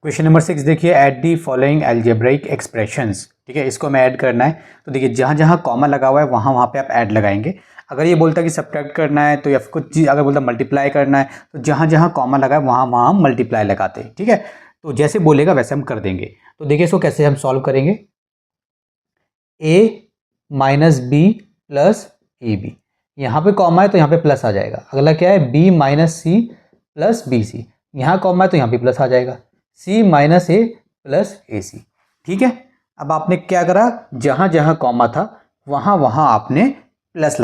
Question number 6 देखिए, add the following algebraic expressions. ठीक है, इसको हमें ऐड करना है। तो देखिए जहाँ जहाँ कॉमा लगा हुआ है वहाँ वहाँ पे आप ऐड लगाएंगे। अगर ये बोलता है कि सब्ट्रैक्ट करना है तो या फिर कुछ चीज़ अगर बोलता है मल्टीप्लाई करना है तो जहाँ जहाँ कॉमा लगा है वहाँ वहाँ हम मल्टीप्लाई लगाते हैं। ठीक है, तो जैसे बोलेगा वैसे हम कर देंगे। तो देखिए इसको कैसे हम सॉल्व करेंगे। a minus b plus a b, यहाँ पे कॉमा है तो यहाँ पे प्लस आ जाएगा। अगला क्या है, b minus c plus b c, यहाँ कॉमा है तो यहाँ पे प्लस आ जाएगा, c माइनस ए प्लस ए सी। ठीक है, अब आपने क्या करा, जहाँ जहाँ कॉमा था वहाँ वहाँ आपने प्लस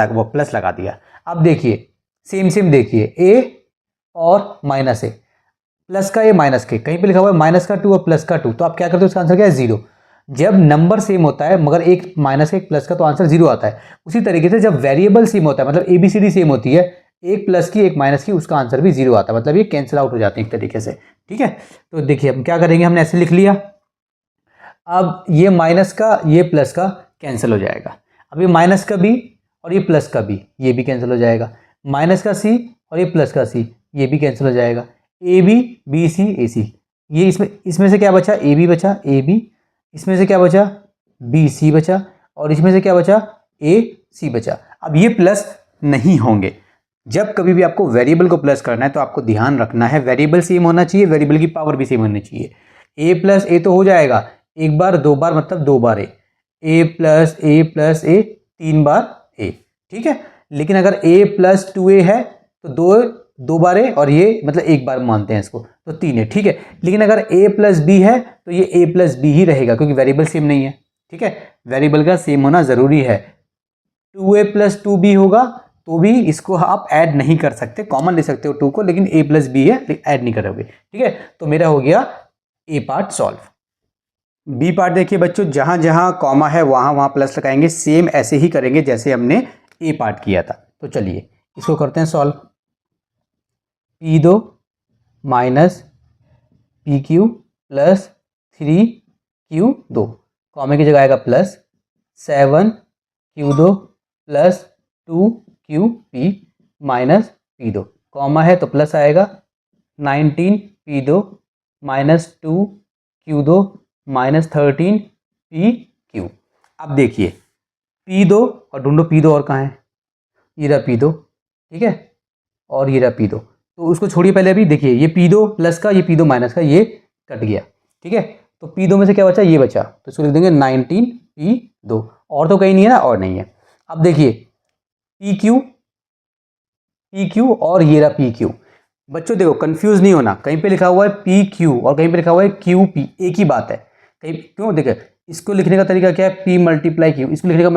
लगा दिया। अब देखिए सेम सेम देखिए, a और माइनस ए, प्लस का ए माइनस के, कहीं पे लिखा हुआ है माइनस का 2 और प्लस का 2, तो आप क्या करते हो, उसका आंसर क्या है, 0। जब नंबर सेम होता है मगर एक माइनस का एक प्लस का तो आंसर 0 आता है। उसी तरीके से जब वेरिएबल सेम होता है मतलब ABCD सेम होती है, एक प्लस की एक माइनस की, उसका आंसर भी 0 आता है। मतलब ये कैंसिल आउट हो जाते हैं एक तरीके से। ठीक है, तो देखिए हम क्या करेंगे, हमने ऐसे लिख लिया। अब ये माइनस का ये प्लस का कैंसिल हो जाएगा। अब ये माइनस का बी और ये प्लस का बी, ये भी कैंसिल हो जाएगा। माइनस का सी और ये प्लस का सी, ये भी कैंसिल हो जाएगा। ए बी बी सी ए सी, ये इसमें से क्या बचा, ए बी बचा, ए बी, इसमें से क्या बचा, बी सी बचा, और इसमें से क्या बचा, ए सी बचा। अब ये प्लस नहीं होंगे। जब कभी भी आपको वेरिएबल को प्लस करना है तो आपको ध्यान रखना है वेरिएबल सेम होना चाहिए, वेरिएबल की पावर भी सेम होनी चाहिए। ए प्लस ए तो हो जाएगा, एक बार दो बार मतलब 2 बार ए प्लस ए 3 बार ए। ठीक है, लेकिन अगर ए प्लस 2a है तो दो बार ए और ये मतलब एक बार मानते हैं इसको, तो 3 है। ठीक है, लेकिन अगर a प्लस बी है तो ये a प्लस बी ही रहेगा क्योंकि वेरिएबल सेम नहीं है। ठीक है, वेरिएबल का सेम होना जरूरी है। 2a प्लस 2b होगा तो भी इसको आप ऐड नहीं कर सकते, कॉमन ले सकते हो 2 को, लेकिन a प्लस बी है ऐड नहीं करोगे। ठीक है, तो मेरा हो गया ए पार्ट सॉल्व। बी पार्ट देखिए बच्चों, जहां जहां कॉमा है वहां वहां प्लस लगाएंगे, सेम ऐसे ही करेंगे जैसे हमने ए पार्ट किया था। तो चलिए इसको करते हैं solve. P2 minus PQ plus 3Q2, कॉमे की जगह आएगा plus 7Q2 plus 2QP minus P2, comma है तो प्लस आएगा 19P2 minus 2Q2 minus 13PQ। अब देखिए P2 और ढूंढो P2 और कहाँ है, ये रहा P2। ठीक है, और ये रहा P2, तो उसको छोड़िए पहले। अभी देखिए ये P2 प्लस का ये P2 माइनस का ये कट गया। ठीक है, तो P2 में से क्या बचा, ये बचा, तो इसको लिख देंगे 19P2, और तो कहीं नहीं है ना, और नहीं है। अब देखिए PQ और ये रहा PQ। बच्चों देखो कंफ्यूज नहीं होना, कहीं पे लिखा हुआ है PQ और कहीं पे लिखा हुआ है QP, एक ही बात है। कहीं क्यों, देखिए इसको लिखने का तरीका क्या है, P मल्टीप्लाई Q, इसको लिखने का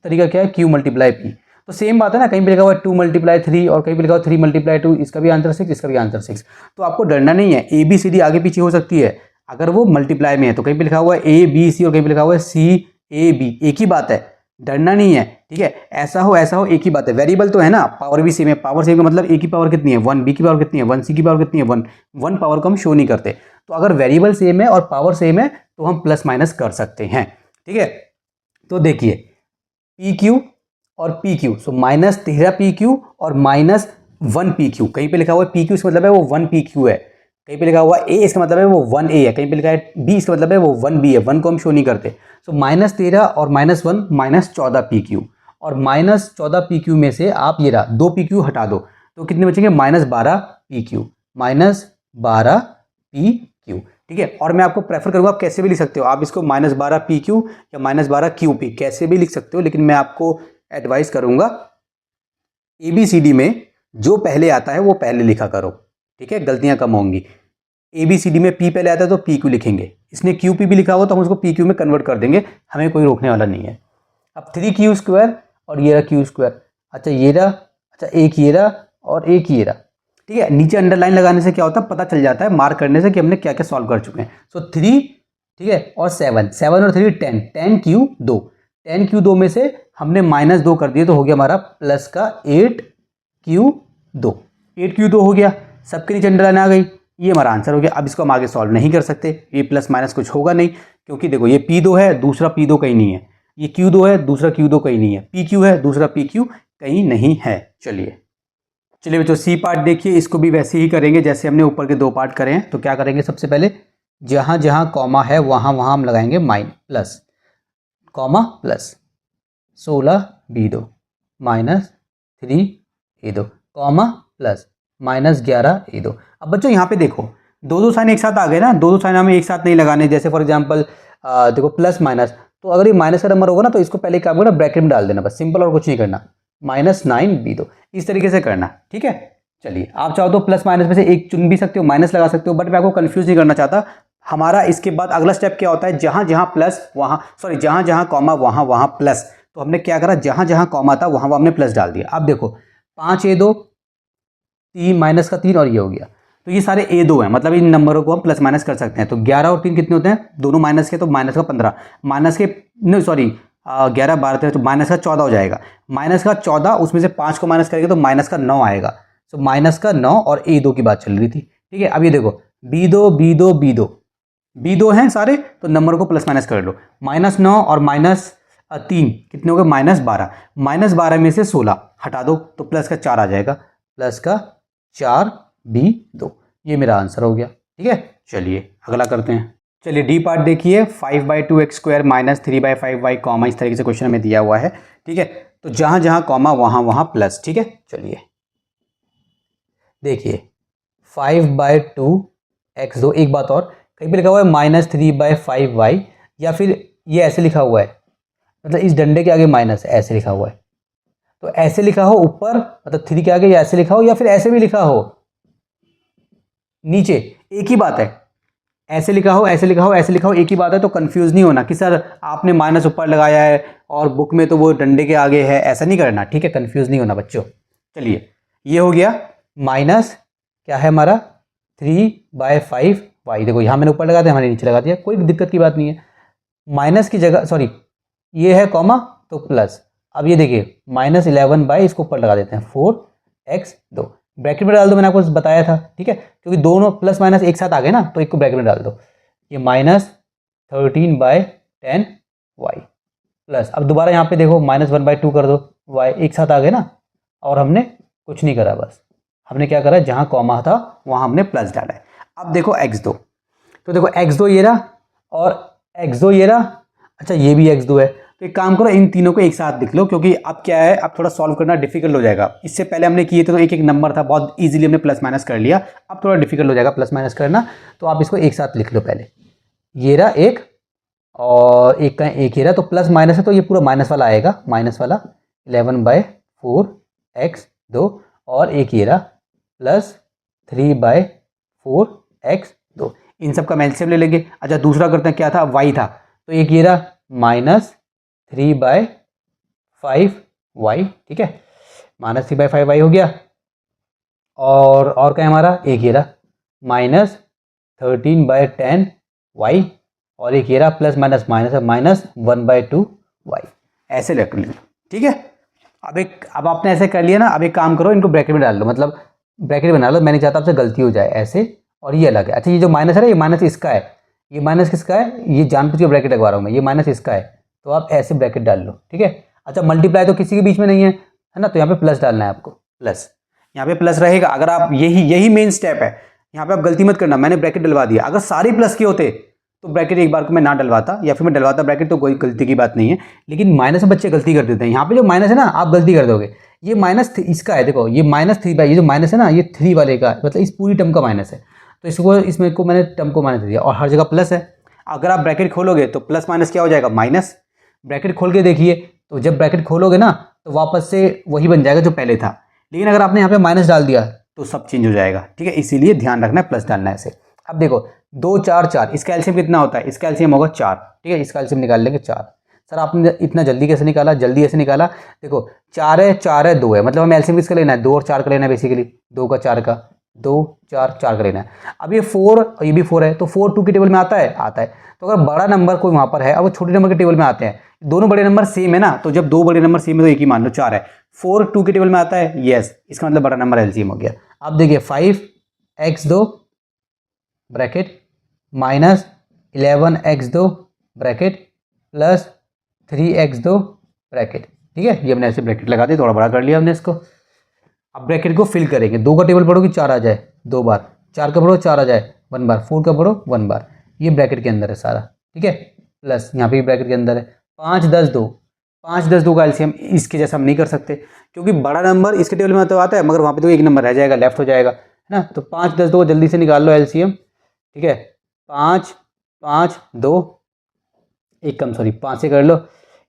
तरीका क्या है, Q मल्टीप्लाई P, तो सेम बात है ना। कहीं पे लिखा हुआ है 2 मल्टीप्लाई 3 और कहीं पे लिखा हुआ 3 मल्टीप्लाई 2, इसका भी आंसर 6, इसका भी आंसर 6। तो आपको डरना नहीं है, ABCD आगे पीछे हो सकती है अगर वो मल्टीप्लाई में है, तो कहीं पे लिखा हुआ है ABC और कहीं पे लिखा हुआ है CAB, एक ही बात है, डरना नहीं है। ठीक है, ऐसा हो एक ही बात है। वेरिएबल तो है ना, पावर भी सेम है, पावर सेम का मतलब ए की पावर कितनी है 1, बी की पावर कितनी है 1, सी की पावर कितनी है 1, 1 पावर को हम शो नहीं करते। तो अगर वेरिएबल सेम है और पावर सेम है तो हम प्लस माइनस कर सकते हैं। ठीक है, तो देखिए PQ और PQ, सो माइनस 13PQ और माइनस 1PQ। कहीं पे लिखा हुआ है PQ, इसका मतलब है वो 1PQ है, कहीं पे लिखा हुआ है A, इसका मतलब है वो 1A है, कहीं पे लिखा है B, इसका मतलब है वो 1B है, 1 को हम शो नहीं करते। सो माइनस 13 और माइनस 1 माइनस 14PQ, और माइनस 14PQ में से आप ये रहा 2PQ हटा दो तो कितने बचेंगे, माइनस 12PQ, माइनस 12PQ। ठीक है, और मैं आपको प्रेफर करूँगा आप कैसे भी लिख सकते हो, आप इसको माइनस 12PQ या माइनस 12QP कैसे भी लिख सकते हो, लेकिन मैं आपको एडवाइस करूँगा ABCD में जो पहले आता है वो पहले लिखा करो। ठीक है, गलतियां कम होंगी। ABCD में P पहले आता है तो PQ लिखेंगे, इसने QP भी लिखा हुआ तो हम उसको PQ में कन्वर्ट कर देंगे, हमें कोई रोकने वाला नहीं है। अब 3Q² और ये रहा Q², अच्छा ये रहा, अच्छा एक ये रहा और एक ये रहा। ठीक है, नीचे अंडरलाइन लगाने से क्या होता है, पता चल जाता है मार्क करने से कि हमने क्या क्या सॉल्व कर चुके हैं। सो 3, ठीक है, और 7 और 3 10Q2, 10Q2 में से हमने माइनस 2 कर दिए तो हो गया हमारा प्लस का 8Q2, 8Q2 हो गया, सबके नीचे अंडरलाइन आ गई, ये हमारा आंसर हो गया। अब इसको हम आगे सॉल्व नहीं कर सकते, ये प्लस माइनस कुछ होगा नहीं, क्योंकि देखो ये P2 है दूसरा P2 कहीं नहीं है, ये Q2 है दूसरा Q2 कहीं नहीं है, PQ है दूसरा PQ कहीं नहीं है। चलिए चलिए बच्चों सी पार्ट देखिए, इसको भी वैसे ही करेंगे जैसे हमने ऊपर के 2 पार्ट करे हैं। तो क्या करेंगे, सबसे पहले जहाँ जहाँ कॉमा है वहाँ वहाँ हम लगाएंगे plus, comma plus 16b2 -3a2 comma plus -11a2। अब बच्चों यहाँ पे देखो दो साइन एक साथ आ गए ना, दो साइन हमें एक साथ नहीं लगाने। जैसे फॉर एग्जांपल देखो प्लस माइनस, तो अगर ये माइनस का नंबर होगा ना तो इसको पहले क्या करना, ब्रैकेट में डाल देना बस, सिंपल, और कुछ नहीं करना। -9b2 इस तरीके से करना, ठीक है। चलिए आप चाहो तो प्लस माइनस में से एक चुन भी सकते हो, माइनस लगा सकते हो, बट मैं आपको कंफ्यूज नहीं करना चाहता। हमारा इसके बाद अगला स्टेप क्या होता है, जहाँ जहाँ प्लस वहाँ, सॉरी जहाँ जहाँ कॉमा वहाँ वहाँ प्लस। तो हमने क्या करा, जहाँ जहाँ कॉमा था वहाँ वहाँ हमने प्लस डाल दिया। अब देखो 5a2 3 माइनस का 3 और ये हो गया, तो ये सारे a2 हैं, मतलब इन नंबरों को हम प्लस माइनस कर सकते हैं। तो 11 और 3 कितने होते हैं, दोनों माइनस के, तो माइनस का 15, माइनस के नहीं सॉरी 11 12 13, तो माइनस का 14 हो जाएगा। माइनस का 14, उसमें से 5 को माइनस करेंगे तो माइनस का 9 आएगा। तो माइनस का 9 और a2 की बात चल रही थी, ठीक है। अब ये देखो b2 हैं सारे, तो नंबर को प्लस माइनस कर लो। -9 और -3 कितने हो गए, -12, -12 में से 16 हटा दो तो प्लस का 4 आ जाएगा, प्लस का 4b2। ये मेरा आंसर हो गया, ठीक है। चलिए अगला करते हैं। चलिए डी पार्ट देखिए, 5/2x² -3/5y कॉमा, इस तरीके से क्वेश्चन हमें दिया हुआ है, ठीक है। तो जहाँ जहाँ कॉमा वहाँ वहाँ प्लस, ठीक है। चलिए देखिए 5/2x2, एक बात और, कहीं पे लिखा हुआ है -3/5y, या फिर ये ऐसे लिखा हुआ है, मतलब इस डंडे के आगे माइनस ऐसे लिखा हुआ है। तो ऐसे लिखा हो ऊपर, मतलब 3 के आगे, या ऐसे लिखा हो, या फिर ऐसे भी लिखा हो नीचे, एक ही बात है। ऐसे लिखा हो, ऐसे लिखा हो, ऐसे लिखा हो, एक ही बात है। तो कंफ्यूज नहीं होना कि सर आपने माइनस ऊपर लगाया है और बुक में तो वो डंडे के आगे है, ऐसा नहीं करना, ठीक है। कंफ्यूज नहीं होना बच्चों। चलिए ये हो गया, माइनस क्या है हमारा 3/5y, देखो यहाँ मैंने ऊपर लगा दिया, हमारे नीचे लगा दिया, कोई दिक्कत की बात नहीं है। माइनस की जगह, सॉरी ये है कॉमा तो प्लस। अब ये देखिए -11 इसको ऊपर लगा देते हैं 4x2, ब्रैकेट में डाल दो, मैंने आपको बताया था, ठीक है, क्योंकि दोनों प्लस माइनस एक साथ आ गए ना, तो एक को ब्रैकेट में डाल दो। ये -13/10y प्लस, अब दोबारा यहाँ पे देखो -1/2 कर दो, y एक साथ आ गए ना, और हमने कुछ नहीं करा, बस हमने क्या करा, जहाँ कॉमा था वहाँ हमने प्लस डाला है। अब देखो x2, तो देखो x2 ये रहा और x2 ये रहा, अच्छा ये भी x2 है। तो एक काम करो, इन तीनों को एक साथ लिख लो, क्योंकि अब क्या है, अब थोड़ा सॉल्व करना डिफिकल्ट हो जाएगा। इससे पहले हमने किए थे तो एक एक नंबर था, बहुत इजीली हमने प्लस माइनस कर लिया, अब थोड़ा डिफिकल्ट हो जाएगा प्लस माइनस करना। तो आप इसको एक साथ लिख लो पहले, ये रहा एक और एक का एक ही रहा, तो प्लस माइनस है तो ये पूरा माइनस वाला आएगा, माइनस वाला 11/4x2, और एक ये रहा +3/4x2, इन सब का एलसीएम ले लेंगे। अच्छा दूसरा करते हैं, क्या था, y था, तो एक ये रहा -3/5y, ठीक है, -3/5y हो गया। और क्या है हमारा, एक ये रहा -13/10y, और एक ये रहा प्लस माइनस माइनस -1/2y, ऐसे रख लो, ठीक है। अब आपने ऐसे कर लिया ना, अब एक काम करो, इनको ब्रैकेट में डाल लो, मतलब ब्रैकेट बना लो, मैं नहीं चाहता आपसे गलती हो जाए ऐसे, और ये अलग है। अच्छा ये जो माइनस है ना, ये माइनस इसका है, ये माइनस किसका है, ये जानबूझ के ब्रैकेट लगवा रहा हूँ मैं, ये माइनस इसका है, तो आप ऐसे ब्रैकेट डाल लो, ठीक है। अच्छा मल्टीप्लाई तो किसी के बीच में नहीं है ना, तो यहाँ पे प्लस डालना है आपको, प्लस, यहाँ पे प्लस रहेगा। अगर आप यही मेन स्टेप है, यहाँ पे आप गलती मत करना, मैंने ब्रैकेट डलवा दिया, अगर सारे प्लस के होते तो ब्रैकेट एक बार को मैं ना डलवाता, या फिर मैं डलवाता ब्रैकेट, तो कोई गलती की बात नहीं है। लेकिन माइनस में बच्चे गलती कर देते हैं, यहाँ पे जो माइनस है ना आप गलती कर दोगे, ये माइनस इसका है, देखो ये -3/, ये जो माइनस है ना ये 3 वाले का, मतलब इस पूरी टर्म का माइनस है, तो इसको इसमें को मैंने टर्म को माइनस दिया, और हर जगह प्लस है। अगर आप ब्रैकेट खोलोगे तो प्लस माइनस क्या हो जाएगा, माइनस। ब्रैकेट खोल के देखिए, तो जब ब्रैकेट खोलोगे ना तो वापस से वही बन जाएगा जो पहले था, लेकिन अगर आपने यहाँ पे माइनस डाल दिया तो सब चेंज हो जाएगा, ठीक है। इसीलिए ध्यान रखना है, प्लस डालना है ऐसे। अब देखो 2 4 4, इसका एलसीएम कितना होता है, इसका एलसीएम होगा 4, ठीक है, इसका एलसीएम निकाल लेंगे 4। सर आपने इतना जल्दी कैसे निकाला, जल्दी ऐसे निकाला, देखो 4 है 4 है 2 है, मतलब हमें एलसीएम किसका लेना है, 2 और 4 का लेना है, बेसिकली 2 का 4 का, 2 4 4 का लेना है। अब ये 4 और ये भी 4 है, तो 4 2 के टेबल में आता है, आता है। तो अगर बड़ा नंबर कोई वहाँ पर है और वो छोटे नंबर के टेबल में आते हैं, दोनों बड़े नंबर सेम है ना, तो जब दो बड़े नंबर सेम है तो एक ही मान लो 4 है, 4 2 के टेबल में आता है, यस, इसका मतलब बड़ा नंबर एलसीएम हो गया। अब देखिए 5x2 bracket -11x2 bracket plus 3x2 bracket, ठीक है, ये हमने ऐसे ब्रैकेट लगा दिया, थोड़ा बड़ा कर लिया हमने इसको। अब ब्रैकेट को फिल करेंगे, 2 का टेबल पढ़ोगे 4 आ जाए 2 बार, 4 का पढ़ो 4 आ जाए 1 बार, 4 का पढ़ो 1 बार, ये ब्रैकेट के अंदर है सारा, ठीक है। प्लस यहाँ पे ब्रैकेट के अंदर है 5 10 2, 5 10 2 का एलसीएम इसके जैसा हम नहीं कर सकते क्योंकि बड़ा नंबर इसके टेबल में तो आता है मगर वहाँ पे तो एक नंबर रह जाएगा, लेफ्ट हो जाएगा, है ना। तो 5 10 2 जल्दी से निकाल लो एलसीएम, ठीक है। 5 5 2 एक कम, सॉरी 5 से कर लो,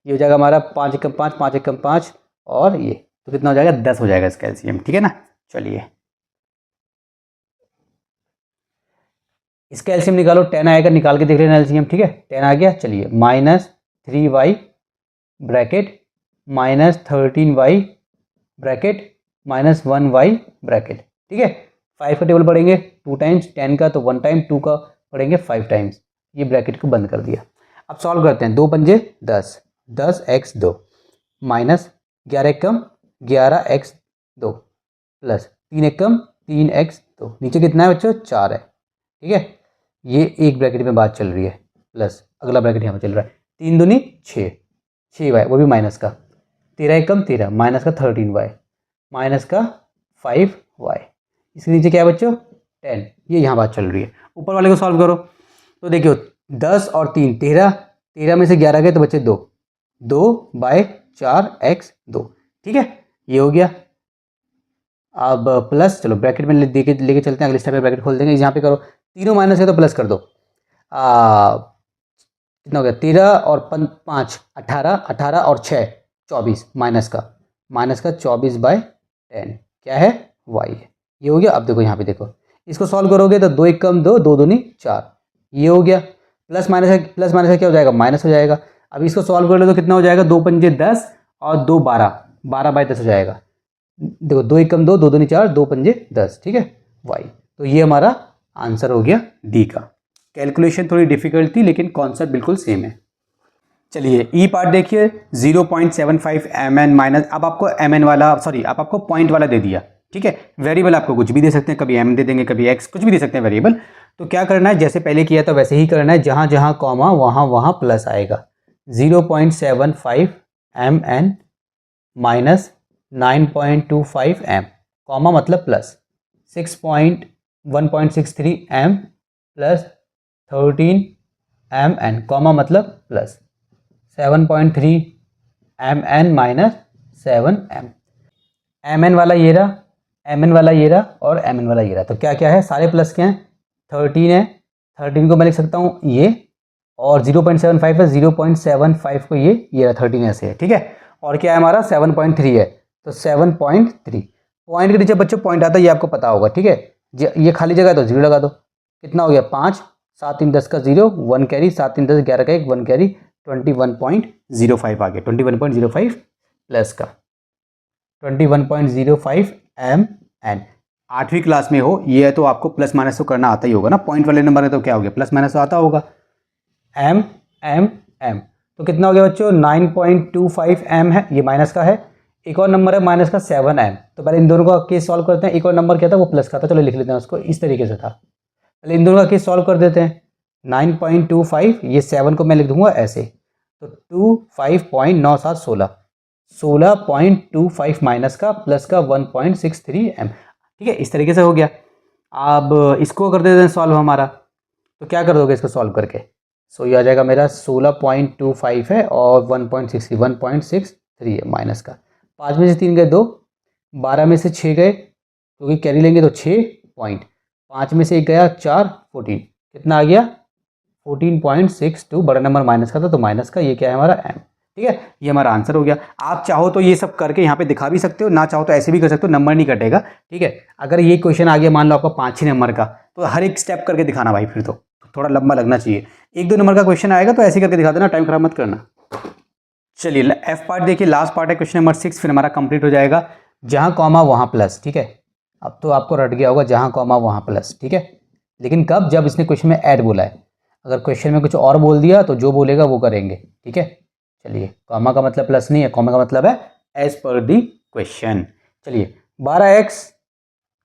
ये हो जाएगा हमारा 5 1 5 5 1 5 और ये तो कितना हो जाएगा 10 हो जाएगा इसका एलसीएम, ठीक है ना। चलिए इसका एलसीएम निकालो, 10 आएगा, निकाल के देख लेना एलसीएम, ठीक है। 10 आ गया, चलिए -3y bracket -13y bracket -1y bracket, ठीक है। 5 का टेबल पढ़ेंगे 2 टाइम्स, 10 का तो 1 टाइम, 2 का पढ़ेंगे 5 टाइम्स, ये ब्रैकेट को बंद कर दिया। अब सॉल्व करते हैं, 2 पंजे 10, 10x2 माइनस 11 कम 11x2 प्लस 3 कम 3x2, नीचे कितना है बच्चों 4 है, ठीक है। ये एक ब्रैकेट में बात चल रही है, प्लस अगला ब्रैकेट यहाँ पे चल रहा है 3 दूनी 6, 6y वो भी माइनस का, 13 कम 13 माइनस का 13y माइनस का 5y, इसके नीचे क्या है बच्चों 10, ये यहाँ बात चल रही है। ऊपर वाले को सॉल्व करो तो देखियो 10 और 3 13, 13 में से 11 गए तो बच्चे 2, 2/4x2, ठीक है, ये हो गया। अब प्लस चलो ब्रैकेट में लेके चलते हैं, अगले स्टेप पे ब्रैकेट खोल देंगे, यहाँ पे करो, तीनों माइनस है तो प्लस कर दो, कितना हो गया 13 और 5 18, 18 और 6 24 माइनस का 24/10 क्या है y है, ये हो गया। अब देखो यहाँ पे देखो इसको सॉल्व करोगे तो 2 1 कम 2, 2 दूनी 4, ये हो गया। प्लस माइनस है, प्लस माइनस है क्या हो जाएगा माइनस हो जाएगा। अब इसको सॉल्व कर लो तो कितना हो जाएगा 2 पंजे 10 और 2 12, 12/10 हो जाएगा। देखो 2 1 कम 2, 2 दूनी 4, 2 पंजे 10, ठीक है y। तो ये हमारा आंसर हो गया डी का। कैलकुलेशन थोड़ी डिफिकल्ट थी लेकिन कॉन्सेप्ट बिल्कुल सेम है। चलिए ई पार्ट देखिए 0.75 mn माइनस, अब आपको mn वाला सॉरी अब आपको पॉइंट वाला दे दिया, ठीक है। वेरिएबल आपको कुछ भी दे सकते हैं, कभी m दे देंगे कभी x, कुछ भी दे सकते हैं वेरिएबल। तो क्या करना है जैसे पहले किया था वैसे ही करना है, जहाँ जहाँ कॉमा वहाँ वहाँ प्लस आएगा। 0.75 mn माइनस 9.25 m कॉमा मतलब plus 1.63 m plus 13 mn comma मतलब plus 7.3 mn minus 7m, mn वाला ये रहा, mn वाला ये रहा और mn वाला ये रहा। तो क्या क्या है सारे प्लस के हैं, 13 है, 13 को मैं लिख सकता हूँ ये, और 0.75 है, 0.75 को ये रहा 13 ऐसे है, ठीक है। और क्या है हमारा 7.3 है तो 7.3, पॉइंट के नीचे बच्चों पॉइंट आता है ये आपको पता होगा, ठीक है। ये खाली जगह है तो 0 लगा दो, कितना हो गया 5 7 3 10 का 0, 1 कैरी, 7 3 10 11 का 1, 1 कैरी, 21.05 आ गया, 21.05 प्लस का 21.05 mn। 8वीं क्लास में हो ये है तो आपको प्लस माइनस तो करना आता ही होगा ना, पॉइंट वाले नंबर है तो क्या हो गया प्लस माइनस तो आता होगा। m m m तो कितना हो गया बच्चों 9.25 m है, ये माइनस का है। एक और नंबर है माइनस का 7m, तो पहले इन दोनों का केस सॉल्व करते हैं। एक और नंबर क्या था वो प्लस का था, चलो लिख लेते हैं उसको, इस तरीके से था। पहले इन दोनों का केस सॉल्व कर देते हैं। 9.25 ये 7 को मैं लिख दूंगा ऐसे, तो 25.97 16, 16.25 माइनस का प्लस का 1.63 m, ठीक है, इस तरीके से हो गया। अब इसको कर देते हैं सॉल्व हमारा, तो क्या कर दोगे इसको सॉल्व करके, सो ये आ जाएगा मेरा 16.25 है और 1.63 है माइनस का, 5 में से 3 गए 2, 12 में से 6 गए क्योंकि कैरी लेंगे तो 6 पॉइंट, 5 में से 1 गया 4, 14, कितना आ गया 14.62, बड़ा नंबर माइनस का था तो माइनस का, ये क्या है हमारा m, ठीक है, ये हमारा आंसर हो गया। आप चाहो तो ये सब करके यहाँ पे दिखा भी सकते हो, ना चाहो तो ऐसे भी कर सकते हो, नंबर नहीं कटेगा, ठीक है। अगर ये क्वेश्चन आ गया मान लो आपका 5-6 नंबर का, तो हर एक स्टेप करके दिखाना भाई, फिर तो थोड़ा लंबा लगना चाहिए। 1-2 नंबर का क्वेश्चन आएगा तो ऐसे करके दिखा देना, टाइम खराब मत करना। चलिए एफ पार्ट देखिए, लास्ट पार्ट है क्वेश्चन नंबर 6, फिर हमारा कंप्लीट हो जाएगा। जहाँ कॉमा वहाँ प्लस, ठीक है, अब तो आपको रट गया होगा जहाँ कॉमा वहाँ प्लस, ठीक है, लेकिन कब, जब इसने क्वेश्चन में ऐड बोला है। अगर क्वेश्चन में कुछ और बोल दिया तो जो बोलेगा वो करेंगे, ठीक है। चलिए कॉमा का मतलब प्लस नहीं है, कॉमा का मतलब है एज पर दी क्वेश्चन। चलिए 12x,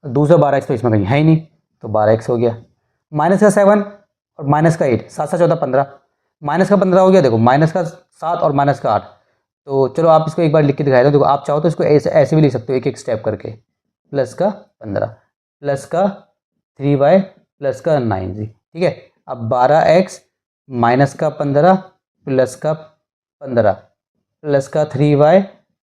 दूसरा 12x तो इसमें कहीं है ही नहीं, तो 12x हो गया, माइनस का 7 और माइनस का 8, 7 7 14 15, माइनस का 15 हो गया, देखो माइनस का 7 और माइनस का 8। तो चलो आप इसको एक बार लिख के दिखाए दो, देखो आप चाहो तो इसको ऐसे भी लिख सकते हो एक एक स्टेप करके, प्लस का 15 प्लस का 3y प्लस का 9z। ठीक है, अब 12x माइनस का 15 प्लस का 15 प्लस का 3y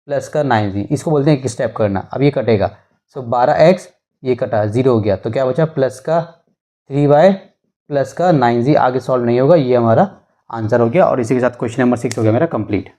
प्लस का 9z, इसको बोलते हैं एक स्टेप करना। अब ये कटेगा, सो 12x ये कटा 0 हो गया, तो क्या बचा प्लस का 3y प्लस का 9z। आगे सॉल्व नहीं होगा, ये हमारा आंसर हो गया। और इसी के साथ क्वेश्चन नंबर 6 हो गया मेरा कंप्लीट।